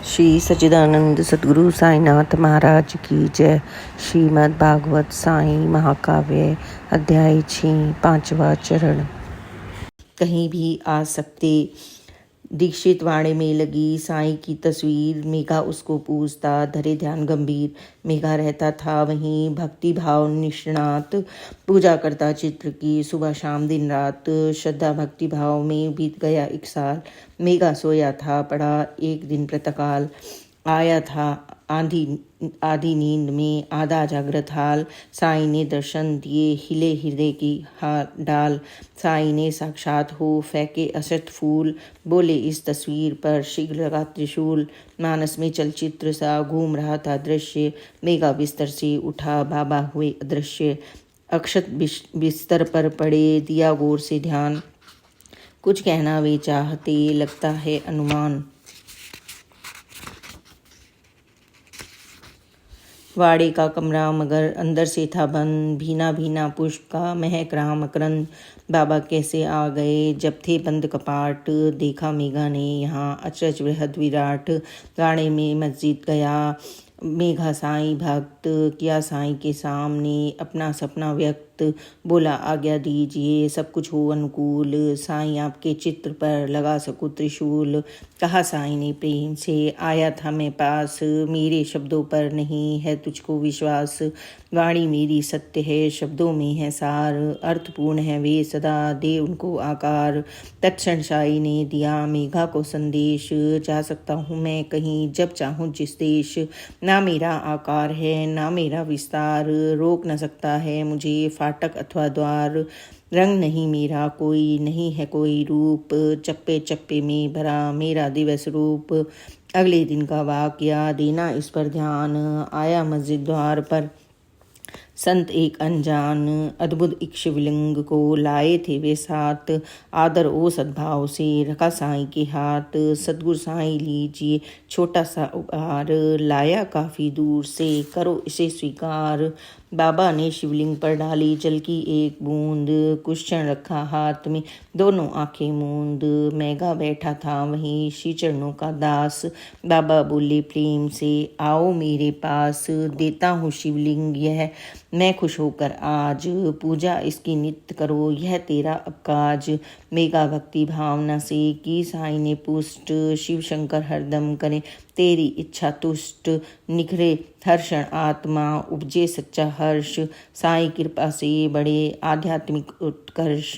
श्री सच्चिदानंद सद्गुरु साईनाथ महाराज की जय। श्रीमद् भागवत साई महाकाव्य अध्याय 6 5वां चरण। कहीं भी आ सकते। दीक्षित वाणे में लगी साईं की तस्वीर। मेघा उसको पूछता, धरे ध्यान गंभीर। मेघा रहता था वहीं भक्ति भाव निष्णात, पूजा करता चित्र की सुबह शाम दिन रात। श्रद्धा भक्ति भाव में बीत गया 1 साल। मेघा सोया था, पड़ा एक दिन प्रातःकाल। आया था आधी नींद में आधा जागृत हाल। साईं ने दर्शन दिए, हिले हृदय की डाल। साईं ने साक्षात हो फेंके असत फूल। बोले इस तस्वीर पर शीघ्र लगा त्रिशूल। मानस में चलचित्र सा घूम रहा था दृश्य। मेघा बिस्तर से उठा, बाबा हुए अदृश्य। अक्षत बिस्तर पर पड़े, दिया गौर से ध्यान। कुछ कहना वे चाहते, लगता है अनुमान। वाड़े का कमरा मगर अंदर से था बंद। भीना भीना पुष्प का महक रहा मकरंद। बाबा कैसे आ गए जब थे बंद कपाट। देखा मेघा ने यहाँ अचरज बृहद विराट। गाड़े में मस्जिद गया मेघा साईं भक्त। किया साईं के सामने अपना सपना व्यक्त। बोला आज्ञा दीजिए सब कुछ हो अनुकूल। साईं आपके चित्र पर लगा सकूं त्रिशूल। कहा साईं ने प्रेम से, आया था मैं पास। मेरे शब्दों पर नहीं है तुझको विश्वास। वाणी मेरी सत्य है, शब्दों में है सार। अर्थपूर्ण है वे सदा, दे उनको आकार। तत्क्षण साईं ने दिया मेघा को संदेश। जा सकता हूँ मैं कहीं जब चाहूँ जिस देश। ना मेरा आकार है ना मेरा विस्तार। रोक न सकता है मुझे फाटक अथवा द्वार। रंग नहीं मेरा कोई, नहीं है कोई रूप। चप्पे चप्पे में भरा मेरा दिवस रूप। अगले दिन का वाकया देना इस पर ध्यान। आया मस्जिद द्वार पर संत एक अनजान। अद्भुत एक शिवलिंग को लाए थे वे साथ। आदर ओ सद्भाव से रखा साईं के हाथ। सद्गुरु साईं लीजिए छोटा सा उपहार। लाया काफ़ी दूर से, करो इसे स्वीकार। बाबा ने शिवलिंग पर डाली जल की एक बूंद। कुछ क्षण रखा हाथ में, दोनों आंखें मूंद। मेघा बैठा था वहीं श्री चरणों का दास। बाबा बोले प्रेम से, आओ मेरे पास। देता हूँ शिवलिंग यह मैं खुश होकर आज। पूजा इसकी नित्य करो यह तेरा अब काज। मेघा भक्ति भावना से की साईं ने पुष्ट। शिव शंकर हरदम करें तेरी इच्छा तुष्ट। निखरे हर्षण आत्मा, उपजे सच्चा हर्ष। साईं कृपा से बड़े आध्यात्मिक उत्कर्ष।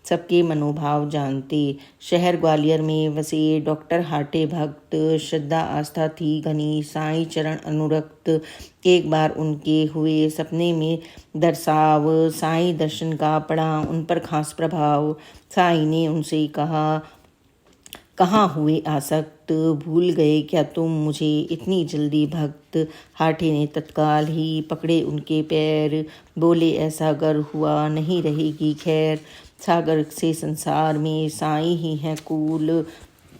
सबके मनोभाव जानते। शहर ग्वालियर में बसे डॉक्टर हाटे भक्त। श्रद्धा आस्था थी घनी, साईं चरण अनुरक्त। एक बार उनके हुए सपने में दर्शाव। साईं दर्शन का पड़ा उन पर खास प्रभाव। साईं ने उनसे कहा, कहाँ हुए आसक्त। भूल गए क्या तुम मुझे इतनी जल्दी भक्त। हाटे ने तत्काल ही पकड़े उनके पैर। बोले ऐसा अगर हुआ नहीं रहेगी खैर। सागर से संसार में साईं ही है कूल।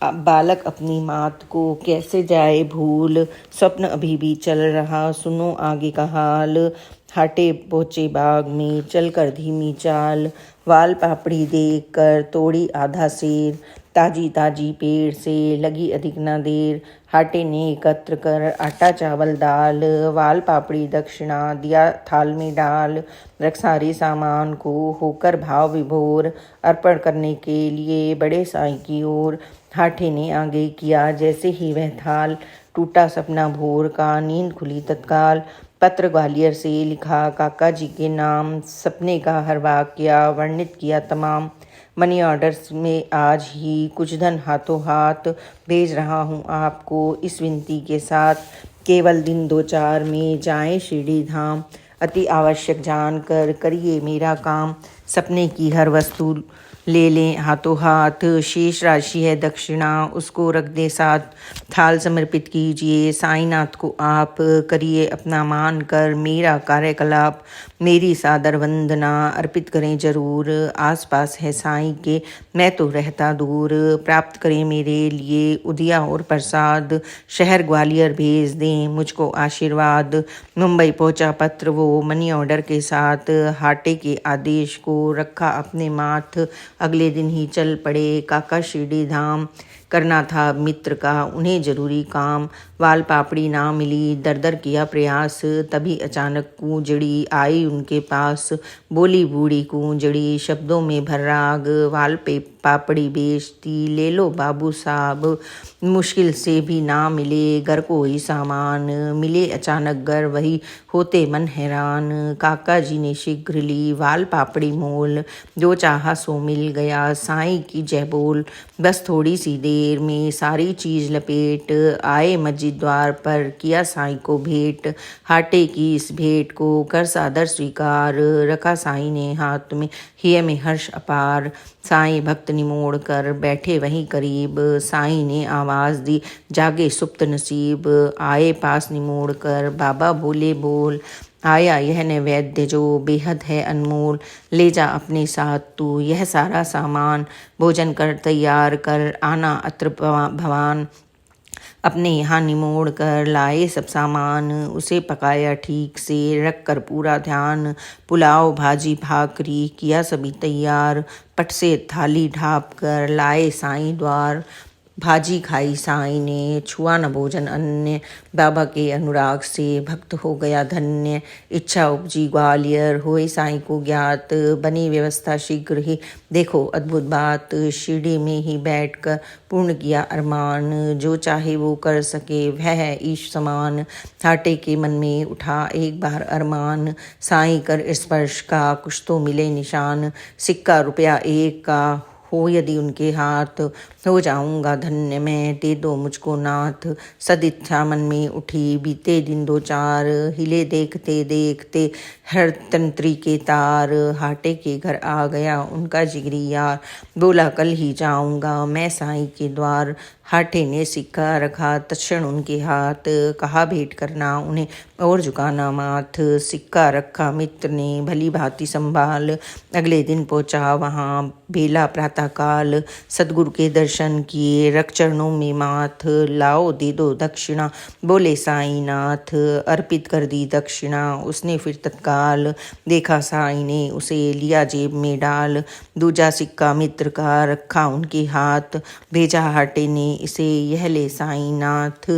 बालक अपनी मात को कैसे जाए भूल। स्वप्न अभी भी चल रहा, सुनो आगे का हाल। हाटे पहुँचे बाग में चलकर धीमी चाल। वाल पापड़ी देख कर तोड़ी आधा सेर। ताजी ताजी पेड़ से लगी अधिक न देर। हाटे ने एकत्र कर आटा चावल दाल। वाल पापड़ी दक्षिणा दिया थाल में डाल। रख सारे सामान को होकर भाव विभोर। अर्पण करने के लिए बड़े साईं की ओर। हाटे ने आगे किया जैसे ही वह थाल। टूटा सपना भोर का, नींद खुली तत्काल। पत्र ग्वालियर से लिखा काका जी के नाम। सपने का हर वाकया वर्णित किया तमाम। मनी ऑर्डर्स में आज ही कुछ धन हाथों हाथ भेज रहा हूँ आपको इस विनती के साथ। केवल दिन 2-4 में जाएं शिरडी धाम। अति आवश्यक जानकर करिए मेरा काम। सपने की हर वस्तु ले लें हाथों हाथ। शेष राशि है दक्षिणा उसको रख दे साथ। थाल समर्पित कीजिए साईंनाथ को आप। करिए अपना मान कर मेरा कार्यकलाप। मेरी सादर वंदना अर्पित करें जरूर। आसपास है साईं के मैं तो रहता दूर। प्राप्त करें मेरे लिए उदिया और प्रसाद। शहर ग्वालियर भेज दें मुझको आशीर्वाद। मुंबई पहुंचा पत्र वो मनी ऑर्डर के साथ। हाटे के आदेश को रखा अपने माथ। अगले दिन ही चल पड़े काका शिरडी धाम। करना था मित्र का उन्हें जरूरी काम। वाल पापड़ी ना मिली, दर दर किया प्रयास, तभी अचानक कूंजड़ी आई उनके पास। बोली बूढ़ी कूंजड़ी शब्दों में भर राग, वाल पे पापड़ी बेचती ले लो बाबू साहब। मुश्किल से भी ना मिले घर को ही सामान, मिले अचानक घर वही होते मन हैरान। काका जी ने शीघ्र ली वाल पापड़ी मोल, जो चाहा सो मिल गया साईं की जय बोल। बस थोड़ी सी देर में सारी चीज लपेट आए मस्जिद द्वार पर, किया साईं को भेंट। हाटे की इस भेंट को कर सादर स्वीकार, रखा साईं ने हाथ में हिय में हर्ष अपार। साईं भक्त निमोड़ कर बैठे वहीं करीब, साईं ने आवाज दी जागे सुप्त नसीब। आए पास निमोड़ कर बाबा बोले बोल, आया यह नैवेद्य जो बेहद है अनमोल। ले जा अपने साथ तू यह सारा सामान, भोजन कर तैयार कर आना अत्र भवान। अपने यहाँ निमोड़ कर लाए सब सामान, उसे पकाया ठीक से रख कर पूरा ध्यान। पुलाव भाजी भाकरी किया सभी तैयार, पट से थाली ढाप कर लाए साईं द्वार। भाजी खाई साईं ने छुआ न भोजन अन्य, बाबा के अनुराग से भक्त हो गया धन्य। इच्छा उपजी ग्वालियर होए साईं को ज्ञात, बनी व्यवस्था शीघ्र ही देखो अद्भुत बात। शिरडी में ही बैठकर पूर्ण किया अरमान, जो चाहे वो कर सके वह है ईश समान। हाटे के मन में उठा एक बार अरमान, साईं कर स्पर्श का कुछ तो मिले निशान। सिक्का रुपया एक का हो यदि उनके हाथ, हो जाऊंगा धन्य मैं दे दो मुझको नाथ। सदिच्छा मन में उठी बीते दिन दो चार, हिले देखते देखते हर तंत्री के तार। हाटे के घर आ गया उनका जिगरी यार, बोला कल ही जाऊंगा मैं साईं के द्वार। हाटे ने सिक्का रखा तत्क्षण उनके हाथ, कहा भेंट करना उन्हें और झुकाना माथ। सिक्का रखा मित्र ने भली भांति संभाल, अगले दिन पहुंचा वहाँ बेला प्रातः काल। सदगुरु के दर्शन किए रख चरणों में माथ, लाओ दे दो दक्षिणा बोले साईं नाथ। अर्पित कर दी दक्षिणा उसने फिर तत्काल, देखा साईं ने उसे लिया जेब में डाल। दूजा सिक्का मित्र का रखा उनके हाथ, भेजा हाटे ने इसे यह ले साईं नाथ।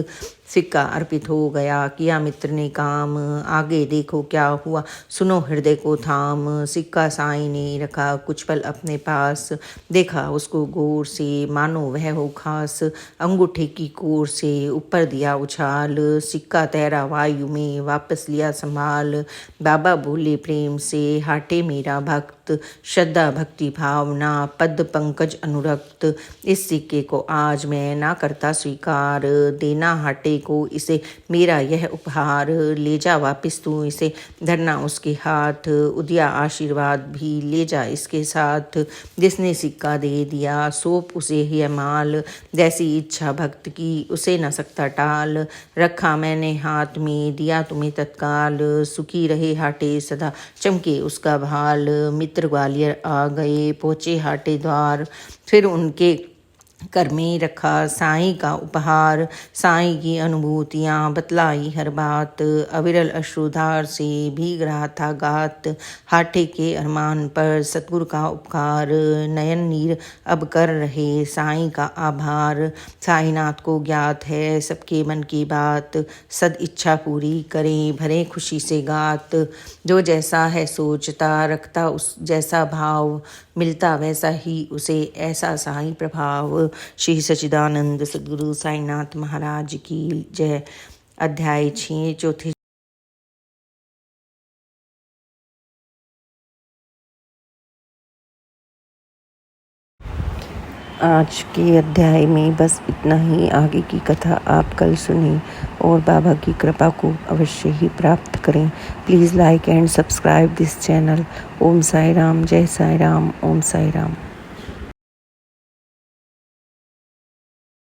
सिक्का अर्पित हो गया किया मित्र ने काम, आगे देखो क्या हुआ सुनो हृदय को थाम। सिक्का साईं ने रखा कुछ पल अपने पास, देखा उसको गौर से मानो वह हो खास। अंगूठे की कोर से ऊपर दिया उछाल, सिक्का तैरा वायु में वापस लिया संभाल। बाबा बोले प्रेम से हाटे मेरा भक्त, श्रद्धा भक्ति भावना पद पंकज अनुरक्त। इस सिक्के को आज मैं ना करता स्वीकार, देना हाटे को इसे मेरा यह उपहार। ले जा वापिस तू इसे धरना उसके हाथ, उदिया आशीर्वाद भी ले जा इसके साथ। जिसने सिक्का दे दिया सौंप उसे यह माल, जैसी इच्छा भक्त की उसे न सकता टाल। रखा मैंने हाथ में दिया तुम्हें तत्काल, सुखी रहे हाटे सदा चमके उसका भाल। मित्र ग्वालियर आ गए पहुँचे हाटे द्वार, फिर उनके कर में रखा साईं का उपहार। साईं की अनुभूतियाँ बतलाई हर बात, अविरल अश्रुधार से भीग रहा था गात। हाटे के अरमान पर सतगुरु का उपकार, नयन नीर अब कर रहे साईं का आभार। साईनाथ को ज्ञात है सबके मन की बात, सद इच्छा पूरी करें भरे खुशी से गात। जो जैसा है सोचता रखता उस जैसा भाव, मिलता वैसा ही उसे ऐसा साईं प्रभाव। श्री सच्चिदानंद सद्गुरु साईनाथ महाराज की जय। अध्याय 6 चौथे। आज के अध्याय में बस इतना ही। आगे की कथा आप कल सुनें और बाबा की कृपा को अवश्य ही प्राप्त करें। Please like and subscribe this channel. Om Sai Ram, जय साई राम, ओम साई राम।